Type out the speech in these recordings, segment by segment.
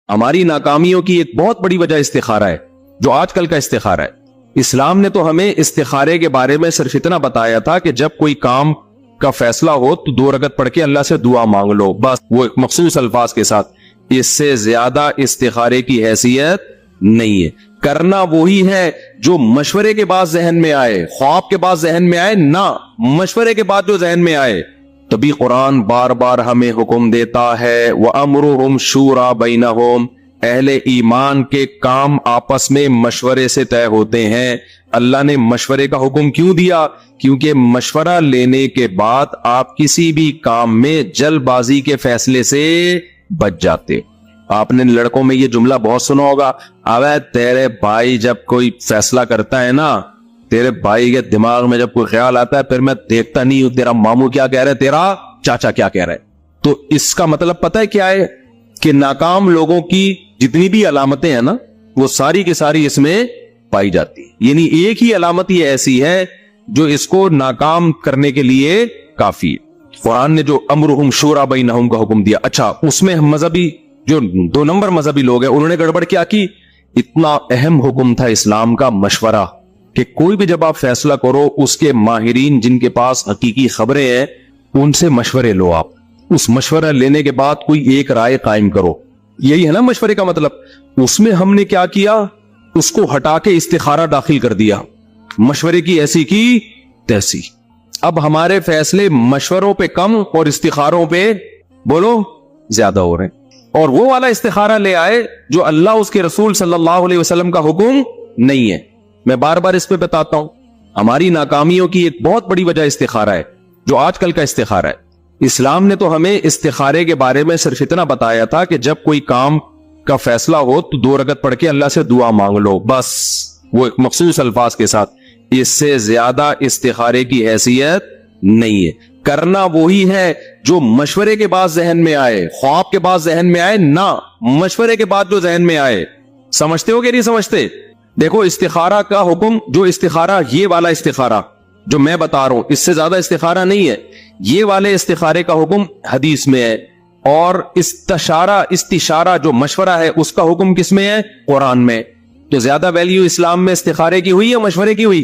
ہماری ناکامیوں کی ایک بہت بڑی وجہ استخارہ ہے، جو آج کل کا استخارہ ہے۔ اسلام نے تو ہمیں استخارے کے بارے میں صرف اتنا بتایا تھا کہ جب کوئی کام کا فیصلہ ہو تو 2 رکعت پڑھ کے اللہ سے دعا مانگ لو، بس، وہ ایک مخصوص الفاظ کے ساتھ۔ اس سے زیادہ استخارے کی حیثیت نہیں ہے۔ کرنا وہی ہے جو مشورے کے بعد ذہن میں آئے، خواب کے بعد ذہن میں آئے نہ، مشورے کے بعد جو ذہن میں آئے۔ تبھی قرآن بار بار ہمیں حکم دیتا ہے وَأَمْرُهُمْ شُورَىٰ بَيْنَهُمْ، اہل ایمان کے کام آپس میں مشورے سے طے ہوتے ہیں۔ اللہ نے مشورے کا حکم کیوں دیا؟ کیونکہ مشورہ لینے کے بعد آپ کسی بھی کام میں جلد بازی کے فیصلے سے بچ جاتے۔ آپ نے لڑکوں میں یہ جملہ بہت سنا ہوگا، اوے تیرے بھائی جب کوئی فیصلہ کرتا ہے نا، تیرے بھائی کے دماغ میں جب کوئی خیال آتا ہے پھر میں دیکھتا نہیں ہوں تیرا ماموں کیا کہہ رہا ہے، تیرا چاچا کیا کہہ رہا ہے۔ تو اس کا مطلب پتہ ہے کیا ہے؟ کہ ناکام لوگوں کی جتنی بھی علامتیں ہیں نا، وہ ساری کی ساری اس میں پائی جاتی ہے۔ یعنی ایک ہی علامت یہ ایسی ہے جو اس کو ناکام کرنے کے لیے کافی ہے۔ قرآن نے جو امرہم شورا بینہم کا حکم دیا، اچھا اس میں مذہبی جو 2 نمبر مذہبی لوگ ہیں انہوں نے گڑبڑ کیا کی؟ اتنا اہم حکم تھا اسلام کا مشورہ، کہ کوئی بھی جب آپ فیصلہ کرو اس کے ماہرین جن کے پاس حقیقی خبریں ہیں ان سے مشورے لو۔ آپ اس مشورہ لینے کے بعد کوئی ایک رائے قائم کرو، یہی ہے نا مشورے کا مطلب۔ اس میں ہم نے کیا کیا؟ اس کو ہٹا کے استخارہ داخل کر دیا، مشورے کی ایسی کی تیسی۔ اب ہمارے فیصلے مشوروں پہ کم اور استخاروں پہ بولو زیادہ ہو رہے ہیں۔ اور وہ والا استخارہ لے آئے جو اللہ اس کے رسول صلی اللہ علیہ وسلم کا حکم نہیں ہے۔ میں بار بار اس پہ بتاتا ہوں، ہماری ناکامیوں کی ایک بہت بڑی وجہ استخارہ ہے، جو آج کل کا استخارہ ہے۔ اسلام نے تو ہمیں استخارے کے بارے میں صرف اتنا بتایا تھا کہ جب کوئی کام کا فیصلہ ہو تو 2 رکعت پڑھ کے اللہ سے دعا مانگ لو، بس، وہ ایک مخصوص الفاظ کے ساتھ۔ اس سے زیادہ استخارے کی حیثیت نہیں ہے۔ کرنا وہی ہے جو مشورے کے بعد ذہن میں آئے، خواب کے بعد ذہن میں آئے نہ، مشورے کے بعد جو ذہن میں آئے۔ سمجھتے ہو کہ نہیں سمجھتے؟ دیکھو استخارہ کا حکم، جو استخارہ یہ والا استخارہ جو میں بتا رہا ہوں، اس سے زیادہ استخارہ نہیں ہے، یہ والے استخارے کا حکم حدیث میں ہے، اور استشارہ جو مشورہ ہے اس کا حکم کس میں ہے؟ قرآن میں۔ تو زیادہ ویلیو اسلام میں استخارے کی ہوئی یا مشورے کی ہوئی؟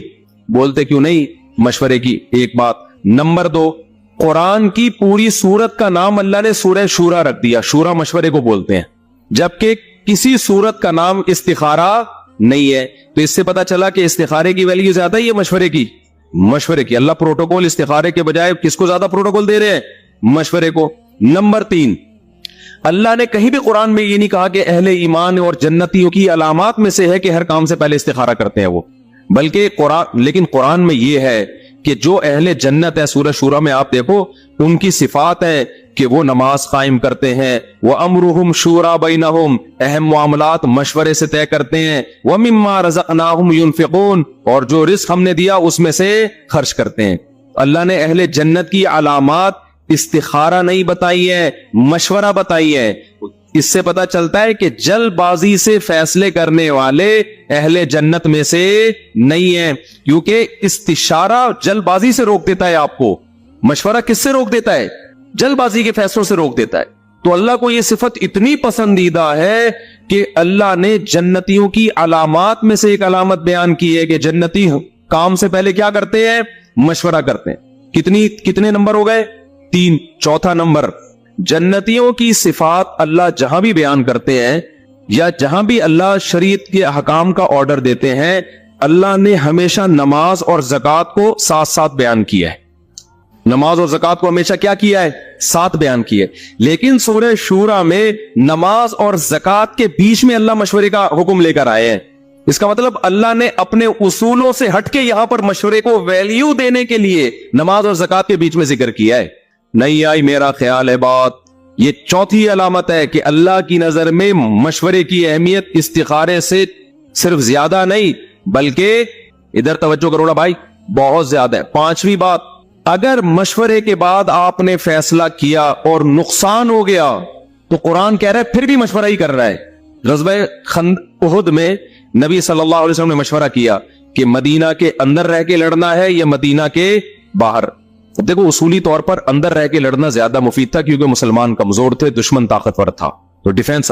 بولتے کیوں نہیں مشورے کی؟ ایک بات۔ نمبر 2، قرآن کی پوری سورت کا نام اللہ نے سورہ شورا رکھ دیا، شورا مشورے کو بولتے ہیں، جبکہ کسی سورت کا نام استخارہ نہیں ہے۔ تو اس سے پتا چلا کہ استخارے کی ویلیو زیادہ ہی ہے مشورے کی؟ مشورے کی۔ اللہ پروٹوکول استخارے کے بجائے کس کو زیادہ پروٹوکول دے رہے ہیں؟ مشورے کو۔ نمبر 3، اللہ نے کہیں بھی قرآن میں یہ نہیں کہا کہ اہل ایمان اور جنتیوں کی علامات میں سے ہے کہ ہر کام سے پہلے استخارہ کرتے ہیں وہ، بلکہ لیکن قرآن میں یہ ہے کہ جو اہل جنت ہے، سورہ شورا میں آپ دیکھو ان کی صفات ہے کہ وہ نماز قائم کرتے ہیں، وَأَمْرُهُمْ شُورَىٰ بَيْنَهُمْ، اہم معاملات مشورے سے طے کرتے ہیں، وَمِمَّا رَزَقْنَاهُمْ يُنْفِقُونَ، اور جو رزق ہم نے دیا اس میں سے خرچ کرتے ہیں۔ اللہ نے اہل جنت کی علامات استخارہ نہیں بتائی ہے، مشورہ بتائی ہے۔ اس سے پتا چلتا ہے کہ جلد بازی سے فیصلے کرنے والے اہل جنت میں سے نہیں ہیں، کیونکہ استشارہ جلد بازی سے روک دیتا ہے آپ کو، مشورہ کس سے روک دیتا ہے؟ جلد بازی کے فیصلوں سے روک دیتا ہے۔ تو اللہ کو یہ صفت اتنی پسندیدہ ہے کہ اللہ نے جنتیوں کی علامات میں سے ایک علامت بیان کی ہے کہ جنتی کام سے پہلے کیا کرتے ہیں؟ مشورہ کرتے ہیں۔ کتنے نمبر ہو گئے؟ 3۔ چوتھا نمبر، جنتیوں کی صفات اللہ جہاں بھی بیان کرتے ہیں یا جہاں بھی اللہ شریعت کے احکام کا آرڈر دیتے ہیں، اللہ نے ہمیشہ نماز اور زکوٰۃ کو ساتھ ساتھ بیان کیا ہے۔ نماز اور زکوٰۃ کو ہمیشہ کیا کیا ہے؟ ساتھ بیان کیا ہے۔ لیکن سورہ شورا میں نماز اور زکوٰۃ کے بیچ میں اللہ مشورے کا حکم لے کر آئے ہیں۔ اس کا مطلب اللہ نے اپنے اصولوں سے ہٹ کے یہاں پر مشورے کو ویلیو دینے کے لیے نماز اور زکوٰۃ کے بیچ میں ذکر کیا ہے۔ نہیں آئی میرا خیال ہے بات؟ یہ چوتھی علامت ہے کہ اللہ کی نظر میں مشورے کی اہمیت استخارے سے صرف زیادہ نہیں بلکہ، ادھر توجہ کروڑا بھائی، بہت زیادہ ہے۔ 5ویں بات، اگر مشورے کے بعد آپ نے فیصلہ کیا اور نقصان ہو گیا تو قرآن کہہ رہا ہے پھر بھی مشورہ ہی کر رہا ہے۔ غزوہ احد میں نبی صلی اللہ علیہ وسلم نے مشورہ کیا کہ مدینہ کے اندر رہ کے لڑنا ہے یا مدینہ کے باہر۔ دیکھو اصولی طور پر اندر رہ کے لڑنا زیادہ مفید تھا کیونکہ مسلمان کمزور تھے، دشمن طاقتور تھا، تو ڈیفنس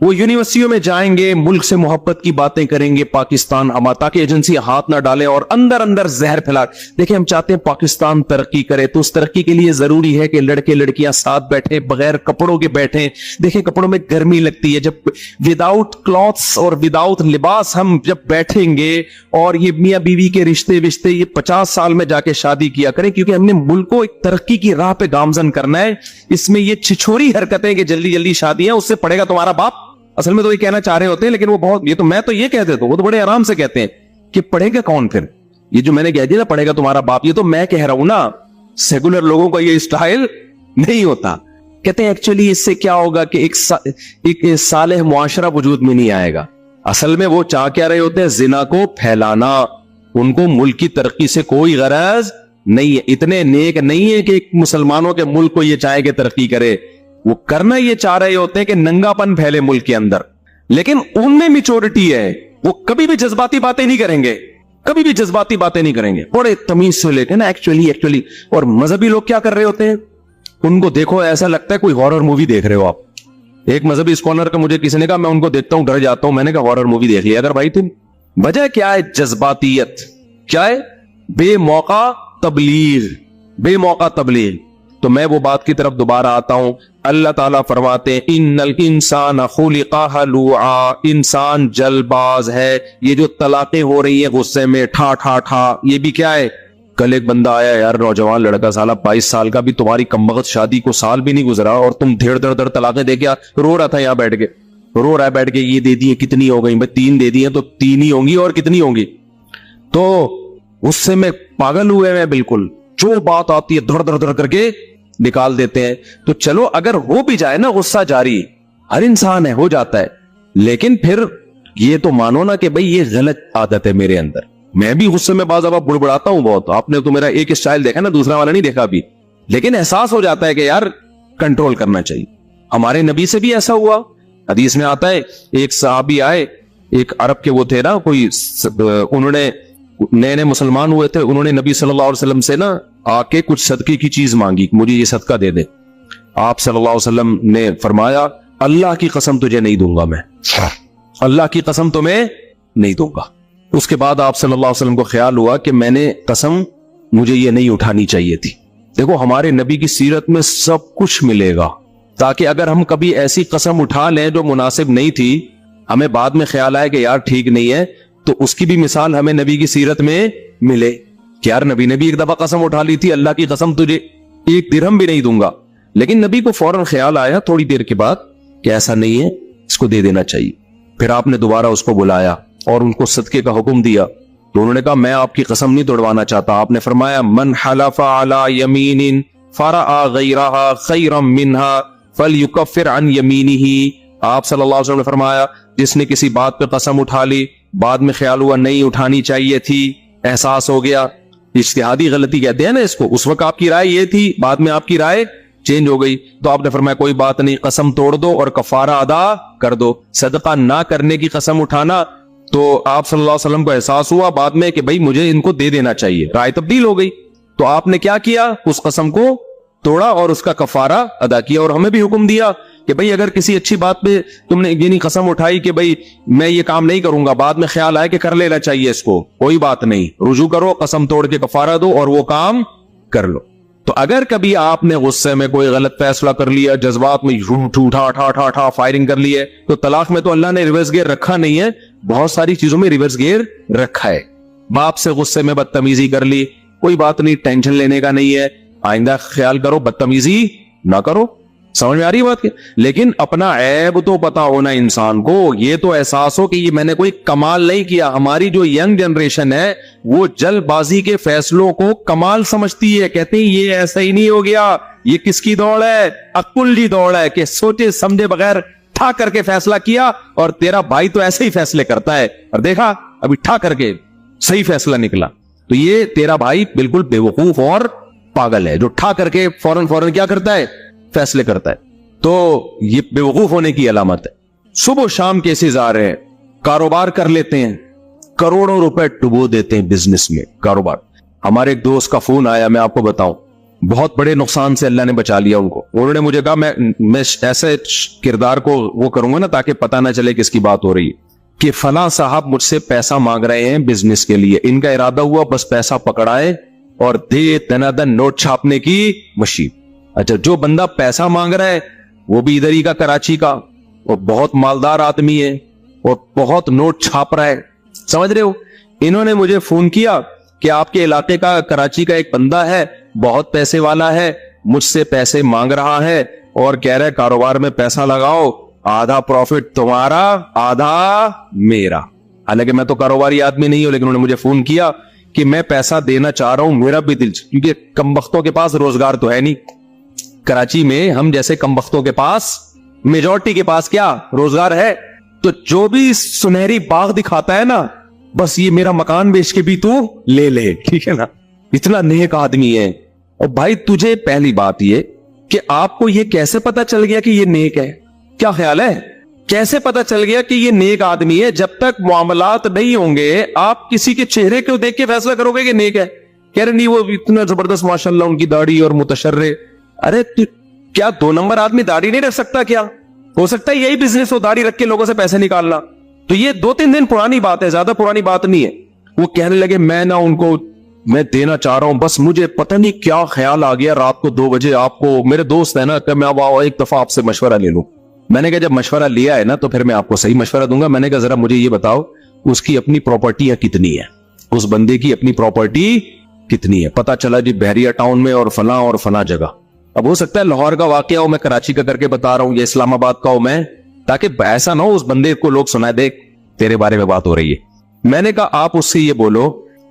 وہ یونیورسٹیوں میں جائیں گے, ملک سے محبت کی باتیں کریں گے, پاکستان ہمارا, تاکہ ایجنسی ہاتھ نہ ڈالیں اور اندر اندر زہر پھیلا. دیکھیں ہم چاہتے ہیں پاکستان ترقی کرے, تو اس ترقی کے لیے ضروری ہے کہ لڑکے لڑکیاں ساتھ بیٹھیں, بغیر کپڑوں کے بیٹھیں. دیکھیں کپڑوں میں گرمی لگتی ہے, جب وداؤٹ کلوتھس اور وداؤٹ لباس ہم جب بیٹھیں گے, اور یہ میاں بیوی کے رشتے یہ 50 سال میں جا کے شادی کیا کریں, کیونکہ ہم نے ملک کو ایک ترقی کی راہ پہ گامزن کرنا ہے. اس میں یہ چھچوری حرکتیں کہ جلدی جلدی شادیاں, اس سے پڑے گا تمہارا باپ. اصل میں تو یہ کہنا چاہ رہے ہوتے ہیں, لیکن وہ بہت, یہ تو میں تو یہ کہہ دیتا ہوں, وہ تو بڑے آرام سے کہتے ہیں کہ پڑھے گا کون پھر. یہ جو میں نے کہہ دیا نا پڑھے گا تمہارا باپ, یہ تو میں کہہ رہا ہوں نا, سیکولر لوگوں کا یہ اسٹائل نہیں ہوتا. کہتے ہیں ایکچولی اس سے کیا ہوگا کہ ایک صالح معاشرہ وجود میں نہیں آئے گا. اصل میں وہ چاہ کیا رہے ہوتے ہیں, زنا کو پھیلانا. ان کو ملک کی ترقی سے کوئی غرض نہیں ہے, اتنے نیک نہیں ہے کہ مسلمانوں کے ملک کو یہ چاہے کہ ترقی کرے. وہ کرنا یہ چاہ رہے ہوتے ہیں کہ ننگا پن پھیلے ملک کے اندر, لیکن ان میں میچورٹی ہے. وہ کبھی بھی جذباتی باتیں نہیں کریں گے, کبھی بھی جذباتی باتیں نہیں کریں گے, بڑے تمیز سے لے کے نا ایکچولی. اور مذہبی لوگ کیا کر رہے ہوتے ہیں, ان کو دیکھو ایسا لگتا ہے کوئی ہارر مووی دیکھ رہے ہو آپ. ایک مذہبی اسکالر کا مجھے کسی نے کہا, میں ان کو دیکھتا ہوں ڈر جاتا ہوں. میں نے کہا ہارر مووی دیکھ لیا اگر بھائی تم. وجہ کیا ہے, جذباتیت. کیا ہے, بے موقع تبلیغ, بے موقع تبلیغ. تو میں وہ بات کی طرف دوبارہ آتا ہوں. اللہ تعالیٰ فرماتے ہیں ان الانسان خلق ہلوعا, انسان جل باز ہے. یہ جو طلاقیں ہو رہی ہیں غصے میں ٹھا ٹھا ٹھا, یہ بھی کیا ہے. کل ایک بندہ آیا یار, نوجوان لڑکا, سالہ 22 سال کا, بھی تمہاری کمبخت شادی کو سال بھی نہیں گزرا اور تم دھیڑ دھڑ دھڑ طلاقیں دے کے رو رہا تھا یہاں بیٹھ کے, رو رہا ہے بیٹھ کے, یہ دے دی کتنی ہو گئی, میں 3 دے دی ہیں تو 3 ہی ہوں گی, اور کتنی ہوں گی. تو اس سے میں پاگل ہوئے میں بالکل, جو بات آتی ہے دھڑ دھڑ دھڑ کر کے نکال دیتے ہیں. تو چلو اگر ہو بھی جائے نا غصہ جاری, ہر انسان ہے, ہو جاتا ہے, لیکن پھر یہ تو مانو نا کہ بھئی یہ غلط عادت ہے میرے اندر. میں بھی غصے میں بعض دفعہ بڑبڑاتا ہوں بہت. آپ نے تو میرا ایک اسٹائل دیکھا نا, دوسرا والا نہیں دیکھا ابھی, لیکن احساس ہو جاتا ہے کہ یار کنٹرول کرنا چاہیے. ہمارے نبی سے بھی ایسا ہوا. حدیث میں آتا ہے ایک صحابی آئے, ایک عرب کے وہ تھے نا کوئی, انہوں نے نئے مسلمان ہوئے تھے, انہوں نے نبی صلی اللہ علیہ وسلم سے نا آ کے کچھ صدقے کی چیز مانگی, مجھے یہ صدقہ دے دے. آپ صلی اللہ علیہ وسلم نے فرمایا اللہ کی قسم تجھے نہیں دوں گا, میں اللہ کی قسم تمہیں نہیں دوں گا. اس کے بعد آپ صلی اللہ علیہ وسلم کو خیال ہوا کہ میں نے قسم مجھے یہ نہیں اٹھانی چاہیے تھی. دیکھو ہمارے نبی کی سیرت میں سب کچھ ملے گا, تاکہ اگر ہم کبھی ایسی قسم اٹھا لیں جو مناسب نہیں تھی, ہمیں بعد میں خیال آئے کہ یار ٹھیک نہیں ہے, تو اس کی بھی مثال ہمیں نبی کی سیرت میں ملے کہ یار نبی نے بھی ایک دفعہ قسم اٹھا لی تھی, اللہ کی قسم تجھے 1 درہم بھی نہیں دوں گا, لیکن نبی کو فوراً خیال آیا تھوڑی دیر کے بعد کہ ایسا نہیں ہے, اس کو دے دینا چاہیے. پھر آپ نے دوبارہ اس کو بلایا اور ان کو صدقے کا حکم دیا. تو انہوں نے کہا میں آپ کی قسم نہیں توڑوانا چاہتا. آپ نے فرمایا من حلف علی یمین فرأى غیرها خیرا منها فلیکفر عن یمینہ. آپ صلی اللہ علیہ وسلم نے فرمایا جس نے کسی بات پہ قسم اٹھا لی, بعد میں خیال ہوا نہیں اٹھانی چاہیے تھی, احساس ہو گیا, اجتہادی غلطی کہتے ہیں نا اس کو. اس وقت آپ کی رائے یہ تھی, بعد میں آپ کی رائے چینج ہو گئی, تو آپ نے فرمایا کوئی بات نہیں, قسم توڑ دو اور کفارہ ادا کر دو. صدقہ نہ کرنے کی قسم اٹھانا, تو آپ صلی اللہ علیہ وسلم کو احساس ہوا بعد میں کہ بھئی مجھے ان کو دے دینا چاہیے, رائے تبدیل ہو گئی. تو آپ نے کیا کیا, اس قسم کو توڑا اور اس کا کفارہ ادا کیا. اور ہمیں بھی حکم دیا کہ بھئی اگر کسی اچھی بات پہ تم نے یعنی قسم اٹھائی کہ بھئی میں یہ کام نہیں کروں گا, بعد میں خیال آئے کہ کر لینا چاہیے اس کو, کوئی بات نہیں, رجوع کرو, قسم توڑ کے کفارہ دو اور وہ کام کر لو. تو اگر کبھی آپ نے غصے میں کوئی غلط فیصلہ کر لیا, جذبات میں ٹھا فائرنگ کر لی ہے, تو طلاق میں تو اللہ نے ریورس گیئر رکھا نہیں ہے, بہت ساری چیزوں میں ریورس گیئر رکھا ہے. باپ سے غصے میں بدتمیزی کر لی, کوئی بات نہیں, ٹینشن لینے کا نہیں ہے, آئندہ خیال کرو بدتمیزی نہ کرو. سمجھ میں آ رہی ہے بات؟ لیکن اپنا عیب تو پتا ہونا انسان کو, یہ تو احساس ہو کہ یہ میں نے کوئی کمال نہیں کیا. ہماری جو ینگ جنریشن ہے وہ جلد بازی کے فیصلوں کو کمال سمجھتی ہے, کہتے ہیں یہ ایسا ہی نہیں ہو گیا, یہ کس کی دوڑ ہے, عقل کی دوڑ ہے, کہ سوچے سمجھے بغیر ٹھا کر کے فیصلہ کیا, اور تیرا بھائی تو ایسے ہی فیصلے کرتا ہے, اور دیکھا ابھی ٹھا کر کے صحیح فیصلہ نکلا. تو یہ تیرا بھائی بالکل بے وقوف اور پاگل ہے جو ٹھا کر کے فوراً کیا کرتا ہے, فیصلے کرتا ہے. تو یہ بے وقوف ہونے کی علامت ہے. صبح و شام کیسز آ رہے ہیں, کاروبار کر لیتے ہیں, کروڑوں روپے ڈبو دیتے ہیں بزنس میں, کاروبار. ہمارے ایک دوست کا فون آیا, میں آپ کو بتاؤں, بہت بڑے نقصان سے اللہ نے بچا لیا ان کو. انہوں نے مجھے کہا میں ایسے کردار کو وہ کروں گا نا تاکہ پتہ نہ چلے کس کی بات ہو رہی ہے, کہ فلاں صاحب مجھ سے پیسہ مانگ رہے ہیں بزنس کے لیے. ان کا ارادہ ہوا بس پیسہ پکڑائے اور دے دنا دن نوٹ چھاپنے کی مشین. اچھا, جو بندہ پیسہ مانگ رہا ہے وہ بھی ادھر ہی کا, کراچی کا, اور بہت مالدار آدمی ہے اور بہت نوٹ چھاپ رہا ہے, سمجھ رہے ہو. انہوں نے مجھے فون کیا کہ آپ کے علاقے کا کراچی کا ایک بندہ ہے, بہت پیسے والا ہے, مجھ سے پیسے مانگ رہا ہے اور کہہ رہے کاروبار میں پیسہ لگاؤ, آدھا پروفٹ تمہارا آدھا میرا. حالانکہ میں تو کاروباری آدمی نہیں ہوں, لیکن انہوں نے مجھے فون کیا کہ میں پیسہ دینا چاہ رہا ہوں, میرا بھی دل, کیونکہ کم بختوں کے پاس روزگار تو ہے نہیں. کراچی میں ہم جیسے کم بختوں کے پاس, میجورٹی کے پاس کیا روزگار ہے. تو جو بھی سنہری باغ دکھاتا ہے نا, بس یہ میرا مکان بیچ کے بھی تو لے لے, ٹھیک ہے نا. اتنا نیک آدمی ہے. اور بھائی تجھے پہلی بات یہ کہ آپ کو یہ کیسے پتا چل گیا کہ یہ نیک ہے؟ کیا خیال ہے کیسے پتا چل گیا کہ یہ نیک آدمی ہے؟ جب تک معاملات نہیں ہوں گے آپ کسی کے چہرے کو دیکھ کے فیصلہ کرو گے کہ نیک ہے. کہہ رہے نہیں وہ اتنا زبردست ماشاءاللہ ان کی داڑھی اور متشرع. ارے کیا 2 نمبر آدمی داڑھی نہیں رکھ سکتا؟ کیا ہو سکتا ہے یہی بزنس ہو, داڑھی رکھ کے لوگوں سے پیسے نکالنا؟ تو یہ 2-3 دن پرانی بات ہے, زیادہ پرانی بات نہیں ہے. وہ کہنے لگے میں نہ ان کو میں دینا چاہ رہا ہوں, بس مجھے پتہ نہیں کیا خیال آ گیا رات کو 2 بجے آپ کو, میرے دوست ہے نا, کہ میں ایک دفعہ آپ سے مشورہ لے لوں. میں نے کہا جب مشورہ لیا ہے نا تو پھر میں آپ کو صحیح مشورہ دوں گا. میں نے کہا ذرا مجھے یہ بتاؤ اس کی اپنی پراپرٹیاں کتنی ہیں, اس بندے کی اپنی پراپرٹی کتنی ہے؟ پتا چلا جی بحریہ ٹاؤن میں اور فلاں جگہ. اب ہو سکتا ہے لاہور کا واقعہ ہو, میں کراچی کا کر کے بتا رہا ہوں, یا اسلام آباد کا ہو, میں تاکہ ایسا نہ ہو اس بندے کو لوگ سنائے دیکھ تیرے بارے میں بات ہو رہی ہے. میں نے کہا آپ اس سے یہ بولو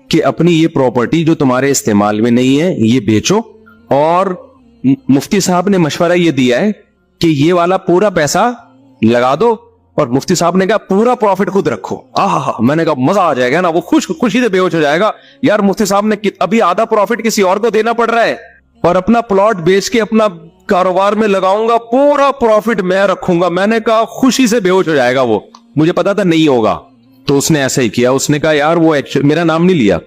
کہ اپنی یہ پراپرٹی جو تمہارے استعمال میں نہیں ہے یہ بیچو, اور مفتی صاحب نے مشورہ یہ دیا ہے کہ یہ والا پورا پیسہ لگا دو, اور مفتی صاحب نے کہا پورا پروفٹ خود رکھو. میں نے کہا مزہ آ جائے گا نا, وہ خوشی سے بے ہوش ہو جائے گا. یار مفتی صاحب نے ابھی آدھا پروفٹ کسی اور کو دینا پڑ رہا ہے, اور اپنا پلاٹ بیچ کے اپنا کاروبار میں لگاؤں گا, پورا پروفٹ میں رکھوں گا. میں نے کہا خوشی سے بے ہوش ہو جائے گا وہ, مجھے پتا تھا نہیں ہوگا. تو اس نے ایسا ہی کیا, اس نے کہا یار وہ میرا نام نہیں لیا,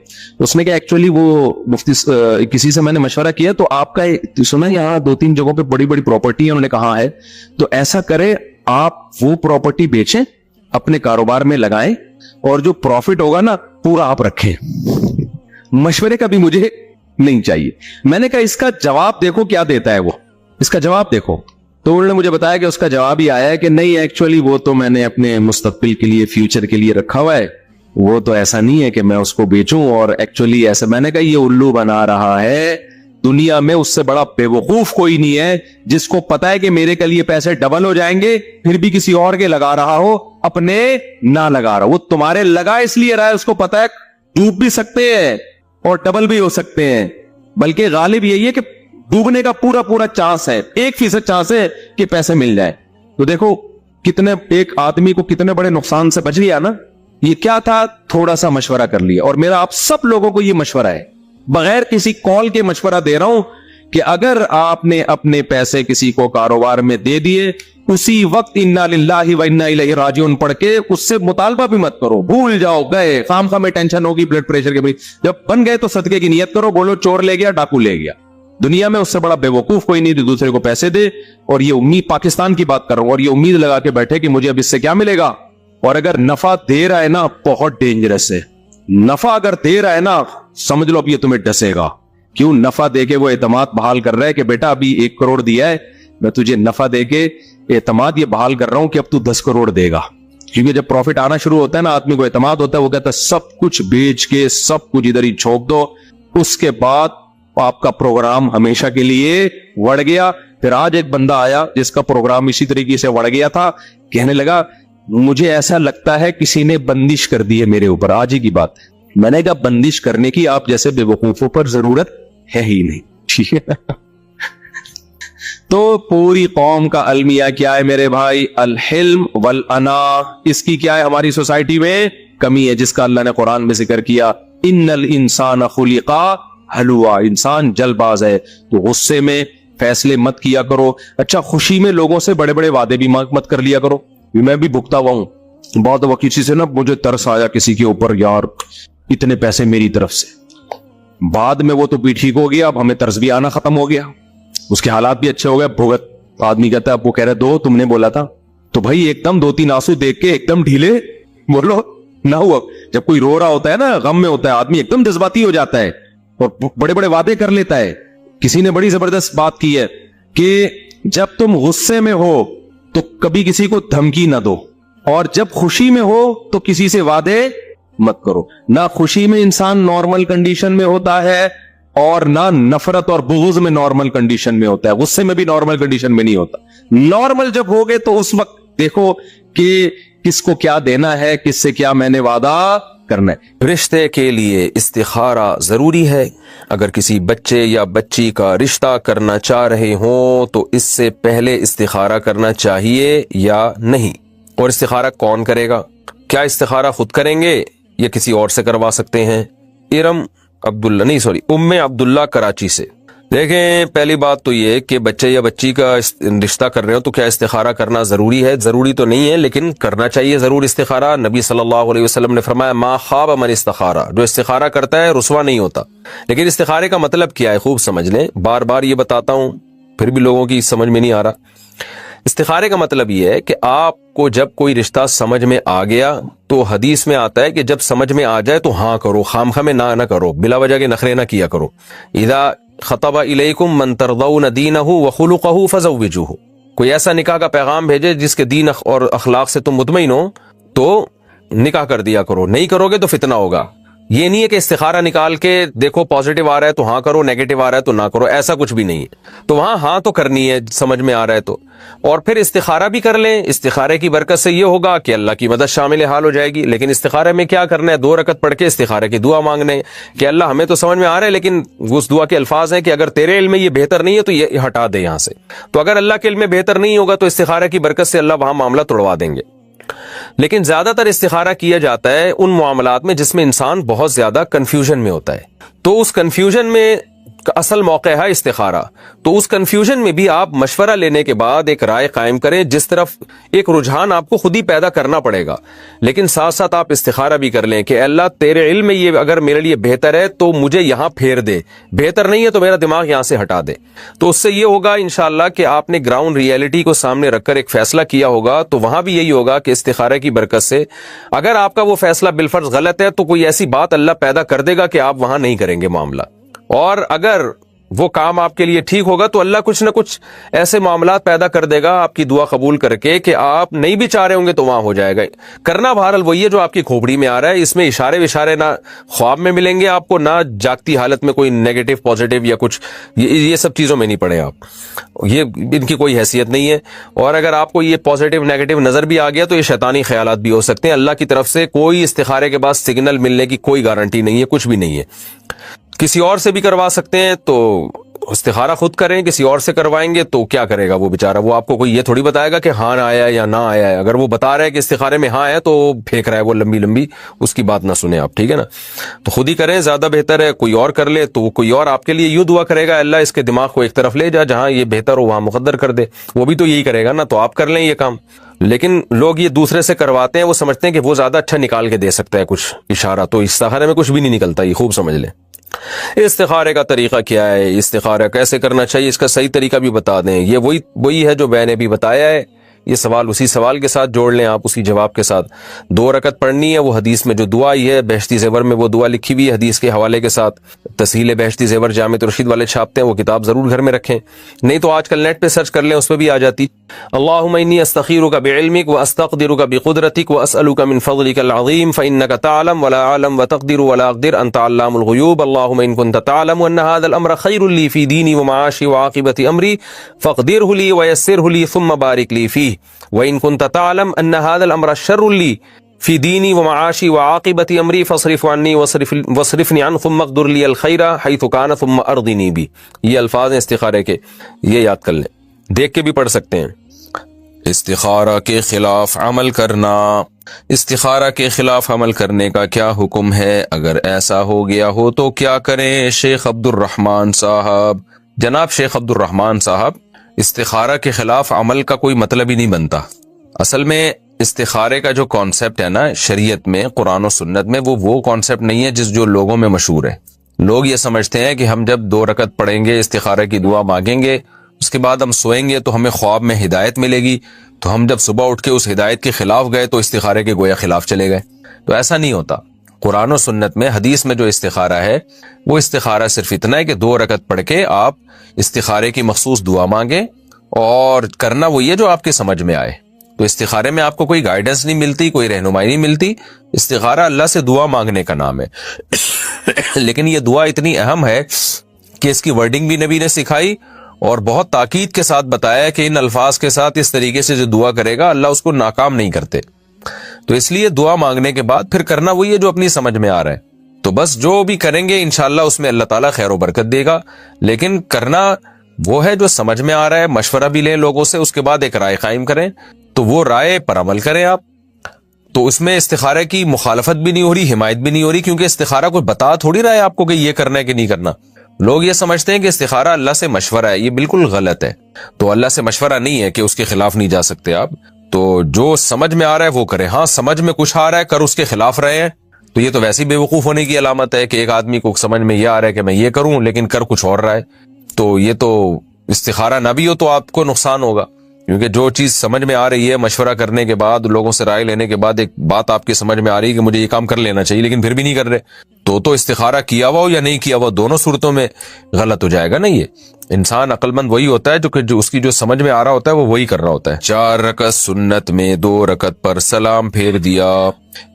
اس نے کہا ایکچولی وہ مفتی کسی سے میں نے مشورہ کیا تو آپ کا سنا یہاں 2-3 جگہوں پہ بڑی بڑی پراپرٹی ہے. انہوں نے کہا ہے تو ایسا کرے آپ وہ پراپرٹی بیچیں, اپنے کاروبار میں لگائیں, اور جو پروفٹ ہوگا نا پورا آپ رکھیں. مشورے کا بھی مجھے نہیں چاہیے. میں نے کہا اس کا جواب دیکھو کیا دیتا ہے وہ, اس کا جواب دیکھو. تو انہوں نے مجھے بتایا کہ اس کا جواب ہی آیا ہے کہ نہیں ایکچولی وہ تو میں نے اپنے مستقبل کے لیے, فیوچر کے لیے رکھا ہوا ہے, وہ تو ایسا نہیں ہے کہ میں اس کو بیچوں اور ایکچولی ایسا. میں نے کہا یہ الو بنا رہا ہے, دنیا میں اس سے بڑا بے وقوف کوئی نہیں ہے جس کو پتا ہے کہ میرے کے لیے پیسے ڈبل ہو جائیں گے پھر بھی کسی اور کے لگا رہا ہو, اپنے نہ لگا رہا. وہ تمہارے لگا اس لیے رہا ہے, اس کو پتا ہے ڈوب بھی سکتے ہیں اور ڈبل بھی ہو سکتے ہیں, بلکہ غالب یہی ہے کہ ڈوبنے کا پورا چانس ہے, 1% چانس ہے کہ پیسے مل جائے. تو دیکھو کتنے ایک آدمی کو کتنے بڑے نقصان سے بچ گیا نا. یہ کیا تھا, تھوڑا سا مشورہ کر لیا. اور میرا آپ سب لوگوں کو یہ مشورہ ہے, بغیر کسی کال کے مشورہ دے رہا ہوں کہ اگر آپ نے اپنے پیسے کسی کو کاروبار میں دے دیے, اسی وقت انا للہ و انا الیہ راجعون پڑھ کے اس سے مطالبہ بھی مت کرو, بھول جاؤ, گئے خام خواہ میں ٹینشن ہوگی بلڈ پریشر کے, جب بن گئے تو صدقے کی نیت کرو, بولو چور لے گیا, ڈاکو لے گیا. دنیا میں اس سے بڑا بے وقوف کوئی نہیں جو دوسرے کو پیسے دے, اور یہ امید, پاکستان کی بات کر رہا ہوں, اور یہ امید لگا کے بیٹھے کہ مجھے اب اس سے کیا ملے گا. اور اگر نفع دے رہا ہے نا بہت ڈینجرس ہے, نفع اگر دے رہا ہے نا سمجھ لو اب یہ تمہیں ڈسے گا. کیوں؟ نفع دے کے وہ اعتماد بحال کر رہا ہے کہ بیٹا ابھی 1 کروڑ دیا ہے, میں تجھے نفع دے کے اعتماد یہ بحال کر رہا ہوں کہ اب تو 10 کروڑ دے گا. کیونکہ جب پروفٹ آنا شروع ہوتا ہے نا آدمی کو اعتماد ہوتا ہے, وہ کہتا ہے سب کچھ بیچ کے سب کچھ ادھر ہی چھوپ دو, اس کے بعد آپ کا پروگرام ہمیشہ کے لیے وڑ گیا. پھر آج ایک بندہ آیا جس کا پروگرام اسی طریقے سے وڑ گیا تھا, کہنے لگا مجھے ایسا لگتا ہے کسی نے بندش کر دی ہے میرے اوپر. آج ہی کی بات ہے. میں نے کہا بندش کرنے کی آپ جیسے بے وقوفوں پر ضرورت ہے ہی نہیں, ٹھیک ہے. تو پوری قوم کا المیہ کیا ہے میرے بھائی؟ الحلم والانا. اس کی کیا ہے ہماری سوسائٹی میں کمی ہے, جس کا اللہ نے قرآن میں ذکر کیا, ان الانسان خلقا ہلوا, انسان جلد باز ہے. تو غصے میں فیصلے مت کیا کرو. اچھا خوشی میں لوگوں سے بڑے بڑے وعدے بھی مت کر لیا کرو. میں بھی بھگتا ہوا ہوں, بہت وقت کسی سے نا مجھے ترس آیا کسی کے اوپر, یار اتنے پیسے میری طرف سے, بعد میں وہ تو بھی ٹھیک ہو گیا, اب ہمیں طرز بھی آنا ختم ہو گیا, اس کے حالات بھی اچھے ہو گئے. بھگت آدمی کہتا ہے, اب وہ کہہ رہے دو, تم نے بولا تھا. تو بھائی ایک دم 2-3 آنسو دیکھ کے ایک دم ڈھیلے بولو نہ ہوا. جب کوئی رو رہا ہوتا ہے نا, غم میں ہوتا ہے آدمی, ایک دم جذباتی ہو جاتا ہے اور بڑے بڑے وعدے کر لیتا ہے. کسی نے بڑی زبردست بات کی ہے کہ جب تم غصے میں ہو تو کبھی کسی کو دھمکی نہ دو, اور جب خوشی میں ہو تو کسی سے وعدے مت کرو. نہ خوشی میں انسان نارمل کنڈیشن میں ہوتا ہے اور نہ نفرت اور بغض میں نارمل کنڈیشن میں ہوتا ہے, غصے میں بھی نارمل کنڈیشن میں نہیں ہوتا. نارمل جب ہوگے تو اس وقت دیکھو کہ کس کو کیا دینا ہے, کس سے کیا میں نے وعدہ کرنا ہے. رشتے کے لیے استخارہ ضروری ہے. اگر کسی بچے یا بچی کا رشتہ کرنا چاہ رہے ہوں تو اس سے پہلے استخارہ کرنا چاہیے یا نہیں؟ اور استخارہ کون کرے گا؟ کیا استخارہ خود کریں گے یا کسی اور سے کروا سکتے ہیں؟ ام عبداللہ کراچی سے. دیکھیں, پہلی بات تو یہ کہ بچے یا بچی کا رشتہ کر رہے ہو تو کیا استخارہ کرنا ضروری ہے؟ ضروری تو نہیں ہے, لیکن کرنا چاہیے ضرور استخارہ. نبی صلی اللہ علیہ وسلم نے فرمایا ما خاب من استخارہ, جو استخارہ کرتا ہے رسوا نہیں ہوتا. لیکن استخارے کا مطلب کیا ہے خوب سمجھ لیں, بار بار یہ بتاتا ہوں پھر بھی لوگوں کی سمجھ میں نہیں آ رہا. استخارے کا مطلب یہ ہے کہ آپ کو جب کوئی رشتہ سمجھ میں آ گیا تو حدیث میں آتا ہے کہ جب سمجھ میں آ جائے تو ہاں کرو, خامخواہ میں نہ کرو, بلا وجہ کے نخرے نہ کیا کرو. اذا خطب الیکم من ترضون دینہ وخلقہ فزوجوہ, کوئی ایسا نکاح کا پیغام بھیجے جس کے دین اور اخلاق سے تم مطمئن ہو تو نکاح کر دیا کرو. نہیں کرو گے تو فتنہ ہوگا. یہ نہیں ہے کہ استخارہ نکال کے دیکھو پازیٹو آ رہا ہے تو ہاں کرو, نیگیٹو آ رہا ہے تو نہ کرو, ایسا کچھ بھی نہیں ہے. تو وہاں ہاں تو کرنی ہے سمجھ میں آ رہا ہے تو, اور پھر استخارہ بھی کر لیں. استخارے کی برکت سے یہ ہوگا کہ اللہ کی مدد شامل حال ہو جائے گی. لیکن استخارے میں کیا کرنا ہے؟ 2 رکعت پڑھ کے استخارے کی دعا مانگنے کہ اللہ ہمیں تو سمجھ میں آ رہا ہے لیکن اس دعا کے الفاظ ہیں کہ اگر تیرے علم میں یہ بہتر نہیں ہے تو یہ ہٹا دے یہاں سے. تو اگر اللہ کے علم میں بہتر نہیں ہوگا تو استخارے کی برکت سے اللہ وہاں معاملہ توڑوا دیں گے. لیکن زیادہ تر استخارہ کیا جاتا ہے ان معاملات میں جس میں انسان بہت زیادہ کنفیوژن میں ہوتا ہے. تو اس کنفیوژن میں اصل موقع ہے استخارہ. تو اس کنفیوژن میں بھی آپ مشورہ لینے کے بعد ایک رائے قائم کریں, جس طرف ایک رجحان آپ کو خود ہی پیدا کرنا پڑے گا. لیکن ساتھ ساتھ آپ استخارہ بھی کر لیں کہ اللہ تیرے علم میں یہ اگر میرے لیے بہتر ہے تو مجھے یہاں پھیر دے, بہتر نہیں ہے تو میرا دماغ یہاں سے ہٹا دے. تو اس سے یہ ہوگا انشاءاللہ کہ آپ نے گراؤنڈ ریئلٹی کو سامنے رکھ کر ایک فیصلہ کیا ہوگا. تو وہاں بھی یہی ہوگا کہ استخارہ کی برکت سے اگر آپ کا وہ فیصلہ بالفرض غلط ہے تو کوئی ایسی بات اللہ پیدا کر دے گا کہ آپ وہاں نہیں کریں گے معاملہ, اور اگر وہ کام آپ کے لیے ٹھیک ہوگا تو اللہ کچھ نہ کچھ ایسے معاملات پیدا کر دے گا آپ کی دعا قبول کر کے کہ آپ نہیں بھی چاہ رہے ہوں گے تو وہاں ہو جائے گا. کرنا بہرحال وہی ہے جو آپ کی کھوپڑی میں آ رہا ہے. اس میں اشارے وشارے نہ خواب میں ملیں گے آپ کو, نہ جاگتی حالت میں کوئی نیگیٹو پازیٹو یا کچھ یہ سب چیزوں میں نہیں پڑے آپ, یہ ان کی کوئی حیثیت نہیں ہے. اور اگر آپ کو یہ پازیٹو نیگیٹو نظر بھی آ گیا تو یہ شیطانی خیالات بھی ہو سکتے ہیں. اللہ کی طرف سے کوئی استخارے کے بعد سگنل ملنے کی کوئی گارنٹی نہیں ہے, کچھ بھی نہیں ہے. کسی اور سے بھی کروا سکتے ہیں تو استخارہ خود کریں, کسی اور سے کروائیں گے تو کیا کرے گا وہ بیچارہ, وہ آپ کو کوئی یہ تھوڑی بتائے گا کہ ہاں آیا ہے یا نہ آیا ہے. اگر وہ بتا رہا ہے کہ استخارے میں ہاں ہے تو پھینک رہا ہے وہ لمبی لمبی, اس کی بات نہ سنیں آپ, ٹھیک ہے نا. تو خود ہی کریں زیادہ بہتر ہے. کوئی اور کر لے تو کوئی اور آپ کے لیے یوں دعا کرے گا اللہ اس کے دماغ کو ایک طرف لے جا, جہاں یہ بہتر ہو وہاں مقدر کر دے. وہ بھی تو یہی کرے گا نا, تو آپ کر لیں یہ کام. لیکن لوگ یہ دوسرے سے کرواتے ہیں, وہ سمجھتے ہیں کہ وہ زیادہ اچھا نکال کے دے سکتا ہے کچھ اشارہ, تو استخارے میں کچھ بھی نہیں نکلتا, یہ خوب سمجھ لیں. استخارے کا طریقہ کیا ہے, استخارہ کیسے کرنا چاہیے, اس کا صحیح طریقہ بھی بتا دیں. یہ وہی ہے جو میں نے بھی بتایا ہے. یہ سوال اسی سوال کے ساتھ جوڑ لیں آپ, اسی جواب کے ساتھ. 2 رکعت پڑھنی ہے, وہ حدیث میں جو دعا آئی ہے بہشتی زیور میں وہ دعا لکھی ہوئی ہے حدیث کے حوالے کے ساتھ. تسہیل بہشتی زیور جامع رشید والے چھاپتے ہیں, وہ کتاب ضرور گھر میں رکھیں. نہیں تو آج کل نیٹ پہ سرچ کر لیں, اس پہ بھی آ جاتی. اللہم انی استخیرک بعلمک واستقدرک بقدرتک واسألک من فضلک العظیم فانک تعلم ولا اعلم وتقدر ولا اقدر انت علام الغیوب. اللہم ان كنت تعلم ان هذا الامر خیر لی فی دینی ومعاشی وعاقبت امری فاقدره لی ویسره لی ثم بارک لی فیہ. وَإِن كُنْتَ تَعْلَمْ أَنَّ هَذَا الْأَمْرَ شَرٌّ لِّي فِي دِينِي وَمَعَاشِي وَعَاقِبَةِ أَمْرِي فاصرف عني واصرفني عنه ثم اقدر لي الخير حيث كان ثم أرضني به. یہ الفاظ ہیں استخارے کے, یہ یاد کر لیں, دیکھ کے بھی پڑھ سکتے ہیں. استخارہ کے خلاف عمل کرنا. استخارہ کے خلاف عمل کرنے کا کیا حکم ہے؟ اگر ایسا ہو گیا ہو تو کیا کریں؟ شیخ عبد الرحمن صاحب. جناب شیخ عبد الرحمن صاحب, استخارہ کے خلاف عمل کا کوئی مطلب ہی نہیں بنتا. اصل میں استخارے کا جو کانسیپٹ ہے نا شریعت میں, قرآن و سنت میں, وہ کانسیپٹ نہیں ہے جو لوگوں میں مشہور ہے. لوگ یہ سمجھتے ہیں کہ ہم جب 2 رکعت پڑھیں گے، استخارہ کی دعا مانگیں گے، اس کے بعد ہم سوئیں گے تو ہمیں خواب میں ہدایت ملے گی، تو ہم جب صبح اٹھ کے اس ہدایت کے خلاف گئے تو استخارے کے گویا خلاف چلے گئے۔ تو ایسا نہیں ہوتا۔ قرآن و سنت میں، حدیث میں جو استخارہ ہے، وہ استخارہ صرف اتنا ہے کہ 2 رکعت پڑھ کے آپ استخارے کی مخصوص دعا مانگیں، اور کرنا وہی ہے جو آپ کے سمجھ میں آئے۔ تو استخارے میں آپ کو کوئی گائیڈنس نہیں ملتی، کوئی رہنمائی نہیں ملتی۔ استخارہ اللہ سے دعا مانگنے کا نام ہے لیکن یہ دعا اتنی اہم ہے کہ اس کی ورڈنگ بھی نبی نے سکھائی، اور بہت تاکید کے ساتھ بتایا کہ ان الفاظ کے ساتھ اس طریقے سے جو دعا کرے گا اللہ اس کو ناکام نہیں کرتے۔ تو اس لیے دعا مانگنے کے بعد پھر کرنا وہی ہے جو اپنی سمجھ میں آ رہا ہے۔ تو بس جو بھی کریں گے انشاءاللہ اس میں اللہ تعالیٰ خیر و برکت دے گا، لیکن کرنا وہ ہے جو سمجھ میں آ رہا ہے۔ مشورہ بھی لیں لوگوں سے، اس کے بعد ایک رائے قائم کریں، تو وہ رائے پر عمل کریں آپ۔ تو اس میں استخارہ کی مخالفت بھی نہیں ہو رہی، حمایت بھی نہیں ہو رہی، کیونکہ استخارہ کوئی بتا تھوڑی رہا ہے آپ کو کہ یہ کرنا ہے کہ نہیں کرنا۔ لوگ یہ سمجھتے ہیں کہ استخارہ اللہ سے مشورہ ہے، یہ بالکل غلط ہے۔ تو اللہ سے مشورہ نہیں ہے کہ اس کے خلاف نہیں جا سکتے آپ۔ تو جو سمجھ میں آ رہا ہے وہ کریں۔ ہاں سمجھ میں کچھ آ رہا ہے، کر اس کے خلاف رہے ہیں تو یہ تو ویسی بے وقوف ہونے کی علامت ہے کہ ایک آدمی کو سمجھ میں یہ آ رہا ہے کہ میں یہ کروں لیکن کر کچھ اور رہا ہے، تو یہ تو استخارہ نہ بھی ہو تو آپ کو نقصان ہوگا، کیونکہ جو چیز سمجھ میں آ رہی ہے، مشورہ کرنے کے بعد، لوگوں سے رائے لینے کے بعد ایک بات آپ کی سمجھ میں آ رہی ہے کہ مجھے یہ کام کر لینا چاہیے لیکن پھر بھی نہیں کر رہے، تو استخارہ کیا ہوا ہو یا نہیں کیا ہوا، دونوں صورتوں میں غلط ہو جائے گا نا۔ یہ انسان عقل مند وہی ہوتا ہے جو اس کی جو سمجھ میں آ رہا ہوتا ہے وہ وہی کر رہا ہوتا ہے۔ 4 رکعت سنت میں 2 رکعت پر سلام پھیر دیا۔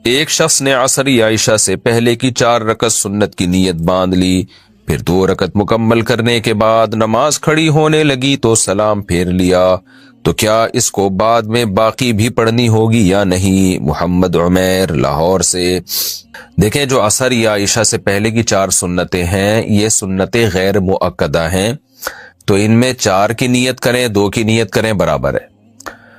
ایک شخص نے عصر یا عشاء سے پہلے کی 4 رکعت سنت کی نیت باندھ لی، پھر 2 رکعت مکمل کرنے کے بعد نماز کھڑی ہونے لگی تو سلام پھیر لیا، تو کیا اس کو بعد میں باقی بھی پڑھنی ہوگی یا نہیں؟ محمد عمیر لاہور سے۔ دیکھیں جو عصر یا عشاء سے پہلے کی 4 سنتیں ہیں، یہ سنتیں غیر مؤکدہ ہیں، تو ان میں 4 کی نیت کریں 2 کی نیت کریں برابر ہے۔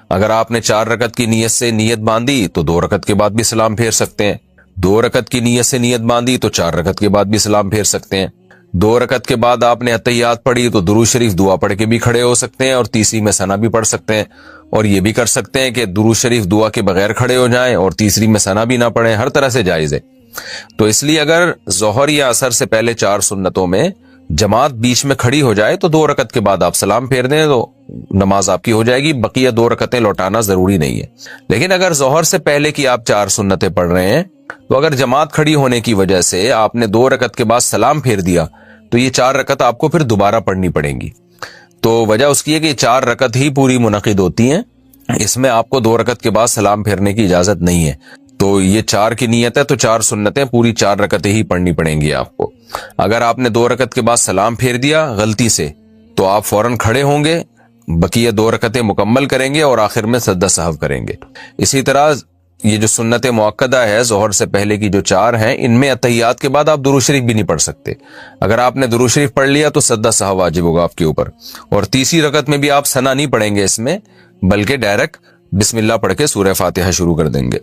اگر آپ نے 4 رکعت کی نیت سے نیت باندھی تو 2 رکعت کے بعد بھی سلام پھیر سکتے ہیں، 2 رکعت کی نیت سے نیت باندھی تو 4 رکعت کے بعد بھی سلام پھیر سکتے ہیں، 2 رکعت کے بعد آپ نے اتحیات پڑھی تو درود شریف دعا پڑھ کے بھی کھڑے ہو سکتے ہیں، اور تیسری میں ثنا بھی پڑھ سکتے ہیں، اور یہ بھی کر سکتے ہیں کہ درود شریف دعا کے بغیر کھڑے ہو جائیں اور تیسری میں ثنا بھی نہ پڑھیں، ہر طرح سے جائز ہے۔ تو اس لیے اگر ظہر یا عصر سے پہلے 4 سنتوں میں جماعت بیچ میں کھڑی ہو جائے تو 2 رکعت کے بعد آپ سلام پھیر دیں تو نماز آپ کی ہو جائے گی، بقیہ 2 رکعتیں لوٹانا ضروری نہیں ہے۔ لیکن اگر ظہر سے پہلے کی آپ 4 سنتیں پڑھ رہے ہیں تو اگر جماعت کھڑی ہونے کی وجہ سے آپ نے 2 رکعت کے بعد سلام پھیر دیا تو یہ 4 رکعت آپ کو پھر دوبارہ پڑھنی پڑیں گی۔ تو وجہ اس کی ہے کہ یہ 4 رکعت ہی پوری منعقد ہوتی ہیں، اس میں آپ کو 2 رکعت کے بعد سلام پھیرنے کی اجازت نہیں ہے۔ تو یہ 4 کی نیت ہے تو 4 سنتیں پوری 4 رکعتیں ہی پڑھنی پڑیں گی آپ کو۔ اگر آپ نے 2 رکعت کے بعد سلام پھیر دیا غلطی سے تو آپ فوراً کھڑے ہوں گے، بقیہ 2 رکعتیں مکمل کریں گے اور آخر میں سجدہ سہو کریں گے۔ اسی طرح یہ جو سنت مؤکدہ ہے ظہر سے پہلے کی جو 4 ہیں، ان میں اتحیات کے بعد آپ درود شریف بھی نہیں پڑھ سکتے۔ اگر آپ نے درود شریف پڑھ لیا تو سجدہ سہو واجب ہوگا آپ کے اوپر، اور تیسری رکعت میں بھی آپ ثنا نہیں پڑھیں گے اس میں، بلکہ ڈائریکٹ بسم اللہ پڑھ کے سورہ فاتحہ شروع کر دیں گے۔